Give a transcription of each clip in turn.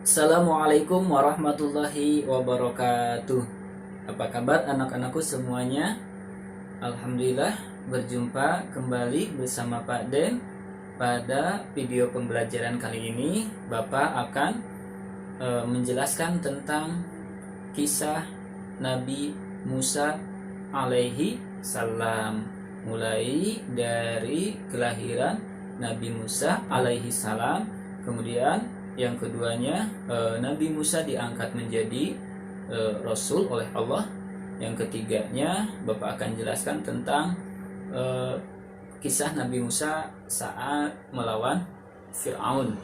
Assalamualaikum warahmatullahi wabarakatuh. Apa kabar anak-anakku semuanya? Alhamdulillah berjumpa kembali bersama Pak Den. Pada video pembelajaran kali ini Bapak akan menjelaskan tentang kisah Nabi Musa alaihi salam, mulai dari kelahiran Nabi Musa alaihi salam, kemudian yang keduanya Nabi Musa diangkat menjadi Rasul oleh Allah. Yang ketiganya Bapak akan jelaskan tentang kisah Nabi Musa saat melawan Fir'aun.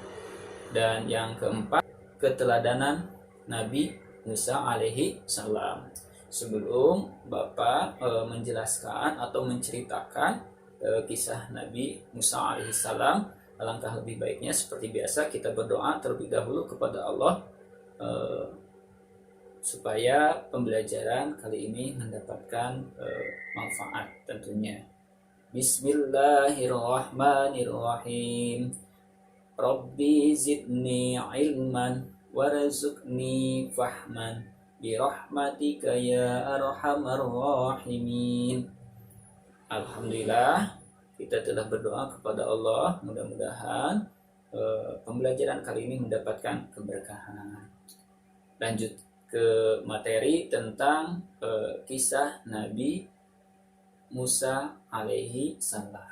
Dan yang keempat, keteladanan Nabi Musa alaihi salam. Sebelum Bapak menjelaskan atau menceritakan kisah Nabi Musa alaihi salam, alangkah lebih baiknya seperti biasa kita berdoa terlebih dahulu kepada Allah supaya pembelajaran kali ini mendapatkan manfaat tentunya. Bismillahirrahmanirrahim. Rabbi zidni ilman warzuqni fahman birahmatika ya arhamar rahimin. Alhamdulillah, kita telah berdoa kepada Allah, mudah-mudahan pembelajaran kali ini mendapatkan keberkahan. Lanjut ke materi tentang kisah Nabi Musa alaihi salam.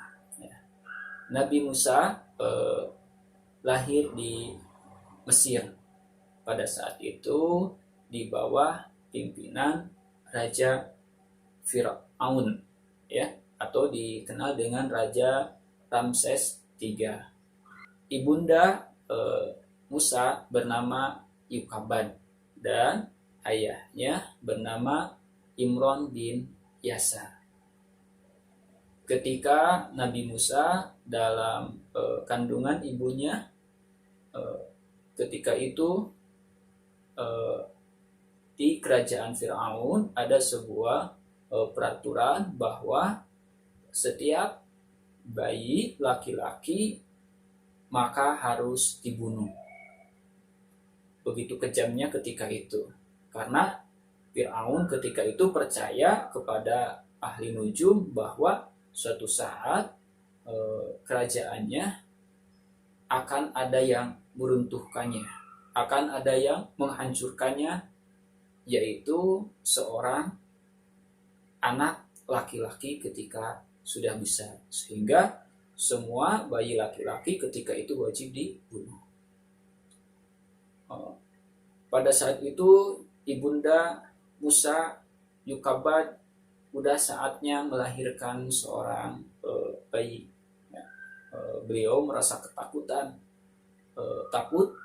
Nabi Musa lahir di Mesir pada saat itu di bawah pimpinan Raja Fir'aun, atau dikenal dengan Raja Ramses III. Ibunda Musa bernama Yukabad dan ayahnya bernama Imron bin Yasa. Ketika Nabi Musa dalam kandungan ibunya, ketika itu di kerajaan Fir'aun ada sebuah peraturan bahwa setiap bayi laki-laki maka harus dibunuh. Begitu kejamnya ketika itu, karena Fir'aun ketika itu percaya kepada ahli nujum bahwa suatu saat kerajaannya akan ada yang meruntuhkannya, akan ada yang menghancurkannya, yaitu seorang anak laki-laki ketika sudah besar, sehingga semua bayi laki-laki ketika itu wajib dibunuh. Pada saat itu ibunda Musa Yukabad sudah saatnya melahirkan seorang bayi. Beliau merasa ketakutan, takut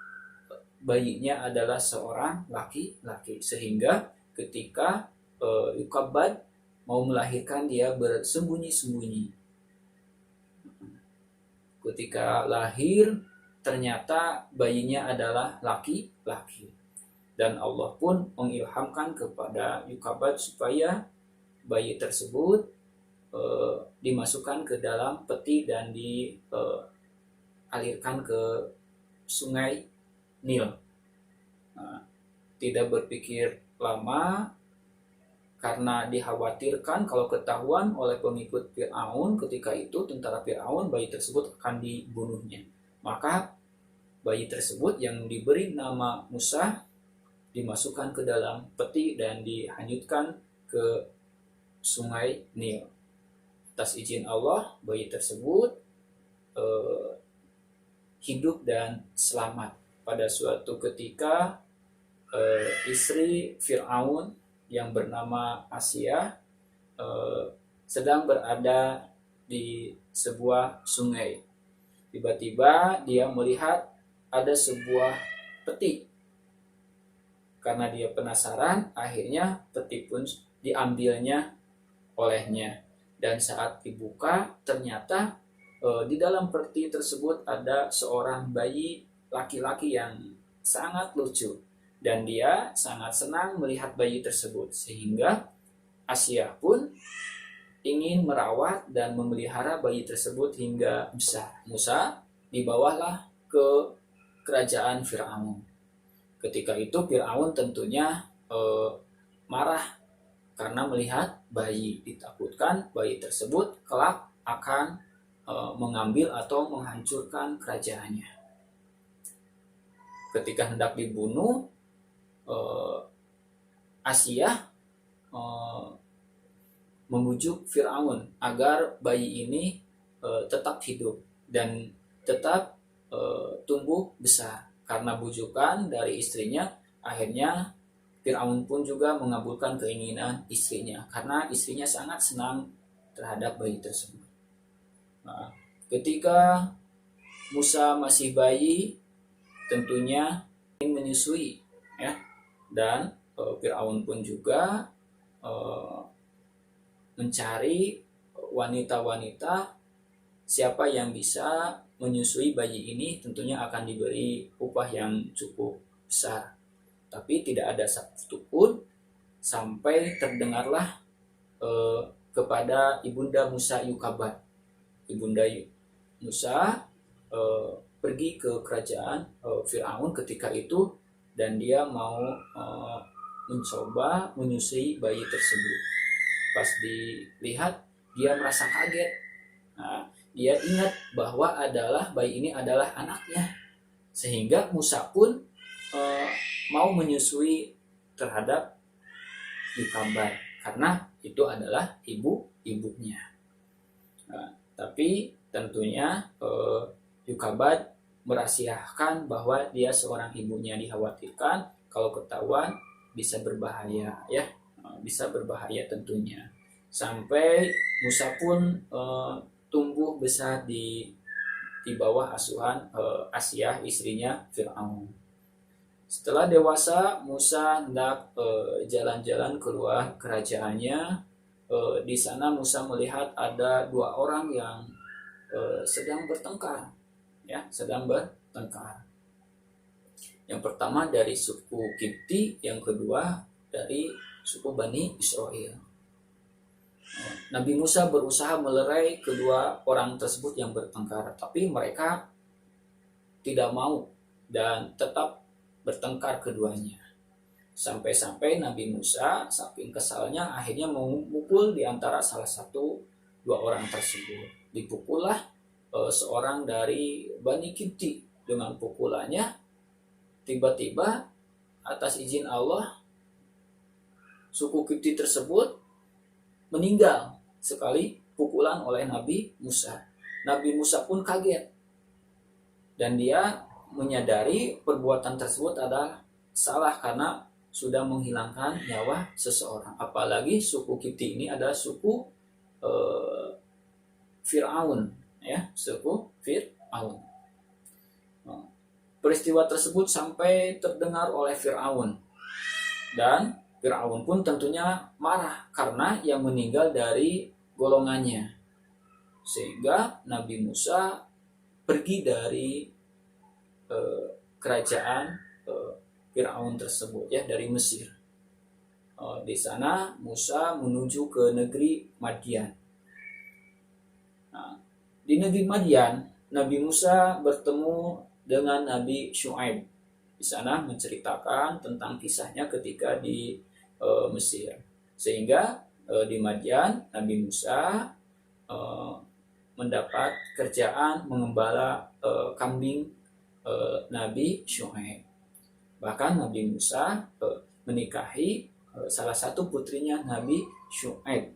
bayinya adalah seorang laki-laki, sehingga ketika Yukabad mau melahirkan dia bersembunyi-sembunyi. Ketika lahir ternyata bayinya adalah laki-laki, dan Allah pun mengilhamkan kepada Yukabad supaya bayi tersebut dimasukkan ke dalam peti dan dialirkan ke sungai Nil. Tidak berpikir lama, karena dikhawatirkan kalau ketahuan oleh pengikut Fir'aun ketika itu, tentara Fir'aun, bayi tersebut akan dibunuhnya. Maka bayi tersebut yang diberi nama Musa dimasukkan ke dalam peti dan dihanyutkan ke sungai Nil. Atas izin Allah, bayi tersebut hidup dan selamat. Pada suatu ketika istri Fir'aun yang bernama Asia sedang berada di sebuah sungai. Tiba-tiba dia melihat ada sebuah peti. Karena dia penasaran, akhirnya peti pun diambilnya olehnya. Dan saat dibuka, ternyata di dalam peti tersebut ada seorang bayi laki-laki yang sangat lucu. Dan dia sangat senang melihat bayi tersebut, sehingga Asia pun ingin merawat dan memelihara bayi tersebut hingga besar. Musa dibawalah ke kerajaan Fir'aun. Ketika itu Fir'aun tentunya marah karena melihat bayi, ditakutkan bayi tersebut kelak akan mengambil atau menghancurkan kerajaannya. Ketika hendak dibunuh, Asia membujuk Fir'aun agar bayi ini tetap hidup dan tetap tumbuh besar. Karena bujukan dari istrinya, akhirnya Fir'aun pun juga mengabulkan keinginan istrinya karena istrinya sangat senang terhadap bayi tersebut. Nah, ketika Musa masih bayi, tentunya ingin menyusui, ya, dan Fir'aun pun juga mencari wanita-wanita siapa yang bisa menyusui bayi ini, tentunya akan diberi upah yang cukup besar. Tapi tidak ada satupun sampai terdengarlah kepada Ibunda Musa Yukabat. Ibunda Musa pergi ke kerajaan Fir'aun ketika itu dan dia mau mencoba menyusui bayi tersebut. Pas dilihat dia merasa kaget. Nah, dia ingat bahwa bayi ini adalah anaknya, sehingga Musa pun mau menyusui terhadap Yukabat karena itu adalah ibunya. Nah, tapi tentunya Yukabat merahasiakan bahwa dia seorang ibunya, dikhawatirkan kalau ketahuan bisa berbahaya, ya, bisa berbahaya tentunya. Sampai Musa pun tumbuh besar di bawah asuhan Asia, istrinya Fir'aun. Setelah dewasa, Musa hendak jalan-jalan keluar kerajaannya. Di sana Musa melihat ada dua orang yang sedang bertengkar, ya, sedang bertengkar. Yang pertama dari suku Kipti, yang kedua dari suku Bani Israel. Nabi Musa berusaha melerai kedua orang tersebut yang bertengkar, tapi mereka tidak mau dan tetap bertengkar keduanya. Sampai-sampai Nabi Musa saking kesalnya akhirnya memukul di antara salah satu dua orang tersebut. Dipukullah seorang dari Bani Kipti. Dengan pukulannya, tiba-tiba atas izin Allah suku Kipti tersebut meninggal sekali pukulan oleh Nabi Musa. Nabi Musa pun kaget dan dia menyadari perbuatan tersebut adalah salah karena sudah menghilangkan nyawa seseorang. Apalagi suku Kipti ini adalah suku Fir'aun, ya, suku Fir'aun. Peristiwa tersebut sampai terdengar oleh Fir'aun dan Fir'aun pun tentunya marah karena yang meninggal dari golongannya, sehingga Nabi Musa pergi dari kerajaan Fir'aun tersebut, ya, dari Mesir. Di sana Musa menuju ke negeri Madian. Nah, di negeri Madian Nabi Musa bertemu dengan Nabi Syuaib. Di sana menceritakan tentang kisahnya ketika di Mesir, sehingga di Madian Nabi Musa mendapat kerjaan mengembala kambing Nabi Syuaib. Bahkan Nabi Musa menikahi salah satu putrinya Nabi Syuaib,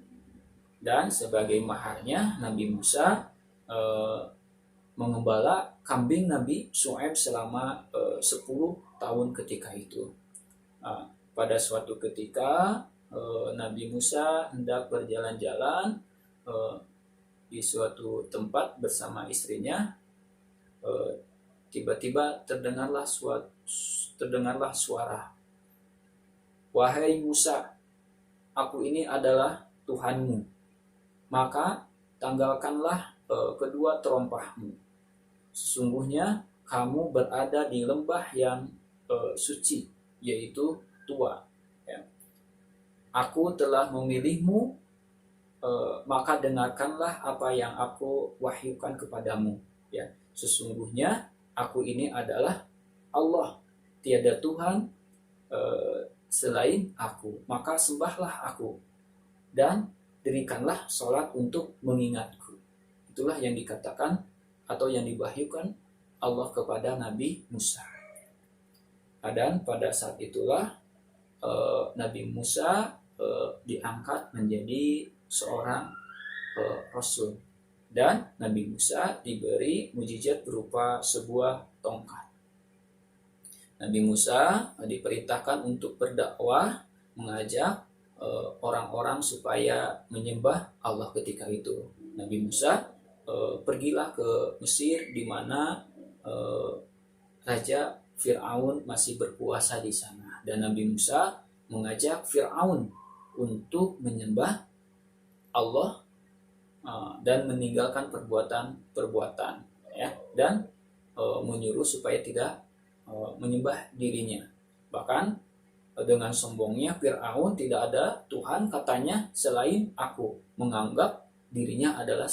dan sebagai maharnya Nabi Musa mengembala kambing Nabi Syuaib selama 10 tahun ketika itu. Pada suatu ketika Nabi Musa hendak berjalan-jalan di suatu tempat bersama istrinya. Tiba-tiba terdengarlah suara, "Wahai Musa, aku ini adalah Tuhanmu, maka tanggalkanlah kedua terompahmu. Sesungguhnya kamu berada di lembah yang suci, yaitu Tua. Ya. Aku telah memilihmu, maka dengarkanlah apa yang aku wahyukan kepadamu. Ya. Sesungguhnya aku ini adalah Allah tiada Tuhan selain aku, maka sembahlah aku dan dirikanlah sholat untuk mengingatku. Itulah yang dikatakan atau yang diwahyukan Allah kepada Nabi Musa. Dan pada saat itulah Nabi Musa diangkat menjadi seorang rasul, dan Nabi Musa diberi mukjizat berupa sebuah tongkat. Nabi Musa diperintahkan untuk berdakwah, mengajak orang-orang supaya menyembah Allah ketika itu. Nabi Musa pergilah ke Mesir, di mana Raja Fir'aun masih berkuasa di sana, dan Nabi Musa mengajak Fir'aun untuk menyembah Allah dan meninggalkan perbuatan-perbuatan, ya, dan menyuruh supaya tidak menyembah dirinya. Bahkan dengan sombongnya Fir'aun, tidak ada Tuhan katanya selain aku, menganggap dirinya adalah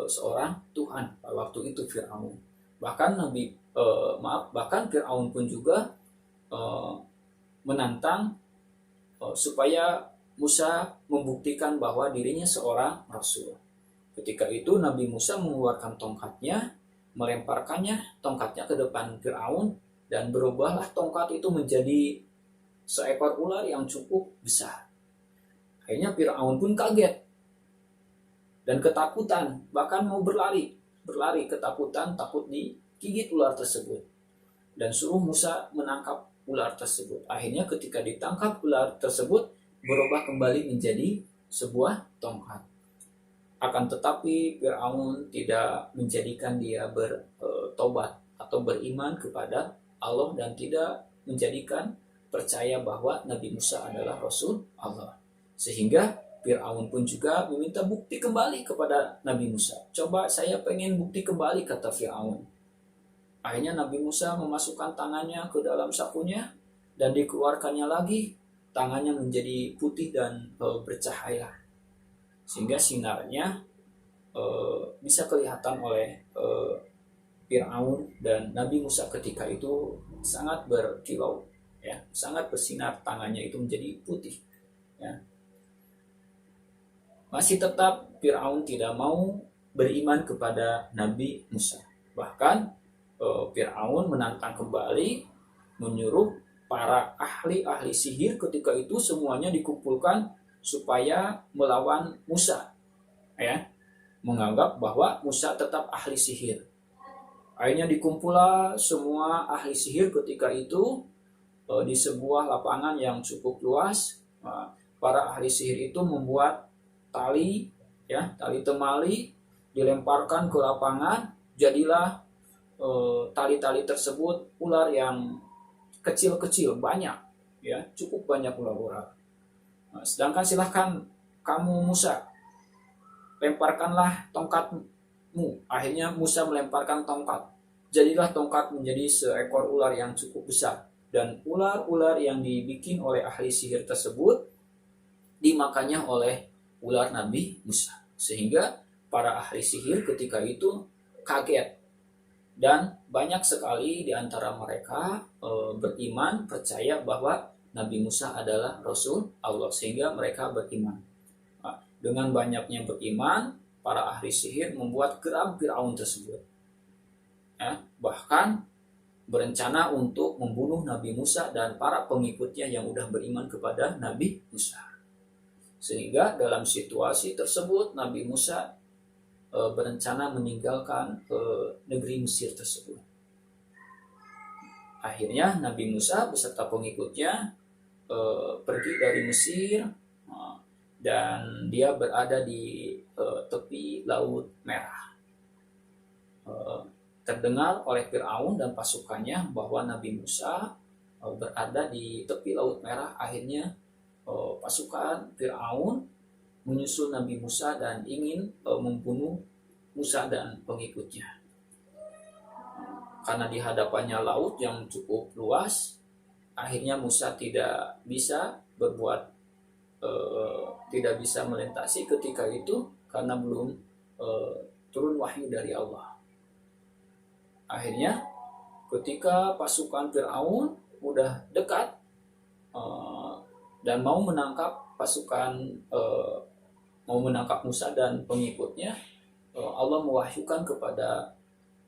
seorang Tuhan pada waktu itu Fir'aun. Bahkan bahkan Fir'aun pun juga menantang supaya Musa membuktikan bahwa dirinya seorang rasul. Ketika itu Nabi Musa mengeluarkan tongkatnya, melemparkannya tongkatnya ke depan Fir'aun, dan berubahlah tongkat itu menjadi seekor ular yang cukup besar. Akhirnya Fir'aun pun kaget dan ketakutan, bahkan mau berlari ketakutan, takut digigit ular tersebut, dan suruh Musa menangkap ular tersebut. Akhirnya ketika ditangkap ular tersebut berubah kembali menjadi sebuah tongkat. Akan tetapi Fir'aun tidak menjadikan dia bertobat atau beriman kepada Allah, dan tidak menjadikan percaya bahwa Nabi Musa adalah Rasul Allah. Sehingga Fir'aun pun juga meminta bukti kembali kepada Nabi Musa. Coba saya pengen bukti kembali, kata Fir'aun. Akhirnya Nabi Musa memasukkan tangannya ke dalam sakunya dan dikeluarkannya lagi. Tangannya menjadi putih dan bercahaya, sehingga sinarnya bisa kelihatan oleh Fir'aun, dan Nabi Musa ketika itu sangat berkilau, ya, sangat bersinar, tangannya itu menjadi putih, ya. Masih tetap Fir'aun tidak mau beriman kepada Nabi Musa. Bahkan Fir'aun menantang kembali, menyuruh para ahli sihir ketika itu semuanya dikumpulkan supaya melawan Musa, ya, menganggap bahwa Musa tetap ahli sihir. Akhirnya dikumpullah semua ahli sihir ketika itu di sebuah lapangan yang cukup luas. Para ahli sihir itu membuat tali, ya, tali temali, dilemparkan ke lapangan. Jadilah tali-tali tersebut ular yang kecil-kecil, banyak, ya, cukup banyak ular-ular. Sedangkan silahkan kamu Musa, lemparkanlah tongkatmu. Akhirnya Musa melemparkan tongkat. Jadilah tongkat menjadi seekor ular yang cukup besar, dan ular-ular yang dibikin oleh ahli sihir tersebut dimakannya oleh ular Nabi Musa. Sehingga para ahli sihir ketika itu kaget, dan banyak sekali di antara mereka beriman, percaya bahwa Nabi Musa adalah Rasul Allah, sehingga mereka beriman. Dengan banyaknya beriman, para ahli sihir membuat geram Fir'aun tersebut, ya, bahkan berencana untuk membunuh Nabi Musa dan para pengikutnya yang sudah beriman kepada Nabi Musa. Sehingga dalam situasi tersebut Nabi Musa berencana meninggalkan negeri Mesir tersebut. Akhirnya Nabi Musa beserta pengikutnya pergi dari Mesir, dan dia berada di tepi Laut Merah. Terdengar oleh Fir'aun dan pasukannya bahwa Nabi Musa berada di tepi Laut Merah. Akhirnya pasukan Fir'aun menyusul Nabi Musa dan ingin membunuh Musa dan pengikutnya. Karena di hadapannya laut yang cukup luas, akhirnya Musa tidak bisa berbuat, tidak bisa melintasi ketika itu karena belum turun wahyu dari Allah. Akhirnya ketika pasukan Fir'aun udah dekat dan mau menangkap pasukan, mau menangkap Musa dan pengikutnya, Allah mewahyukan kepada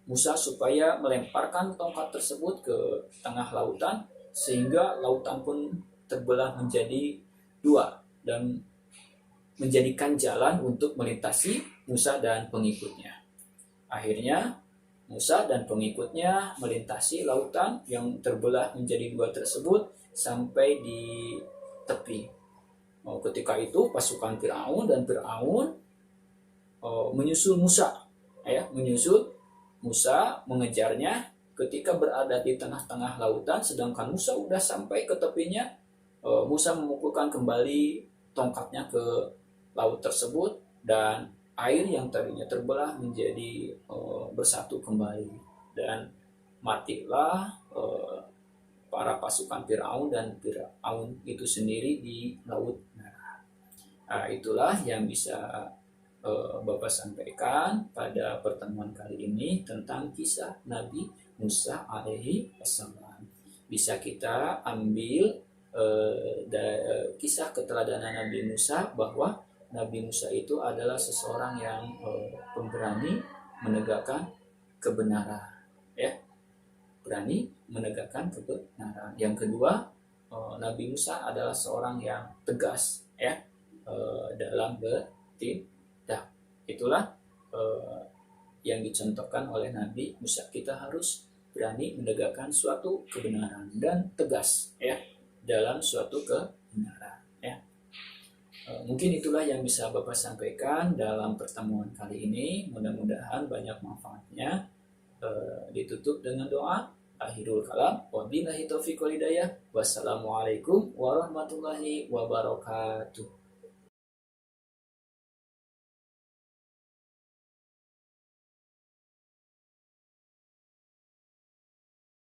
Musa supaya melemparkan tongkat tersebut ke tengah lautan, sehingga lautan pun terbelah menjadi dua dan menjadikan jalan untuk melintasi Musa dan pengikutnya. Akhirnya Musa dan pengikutnya melintasi lautan yang terbelah menjadi dua tersebut sampai di tepi. Ketika itu pasukan Firaun menyusul Musa, menyusul Musa mengejarnya. Ketika berada di tengah-tengah lautan, sedangkan Musa sudah sampai ke tepinya, Musa memukulkan kembali tongkatnya ke laut tersebut, dan air yang tadinya terbelah menjadi bersatu kembali, dan matilah para pasukan Firaun dan Firaun itu sendiri di Laut Merah. Itulah yang bisa Bapak sampaikan pada pertemuan kali ini tentang kisah Nabi Musa alaihi wassalam. Bisa kita ambil kisah keteladanan Nabi Musa, bahwa Nabi Musa itu adalah seseorang yang pemberani menegakkan kebenaran, berani menegakkan kebenaran. Yang kedua, Nabi Musa adalah seorang yang tegas, dalam bertindak. Itulah yang dicontohkan oleh Nabi Musa. Kita harus berani menegakkan suatu kebenaran dan tegas, dalam suatu kebenaran. Mungkin itulah yang bisa Bapak sampaikan dalam pertemuan kali ini. Mudah-mudahan banyak manfaatnya. Ditutup dengan doa. Akhirul kalam. Wabillahi taufiq wal hidayah. Wassalamualaikum warahmatullahi wabarakatuh.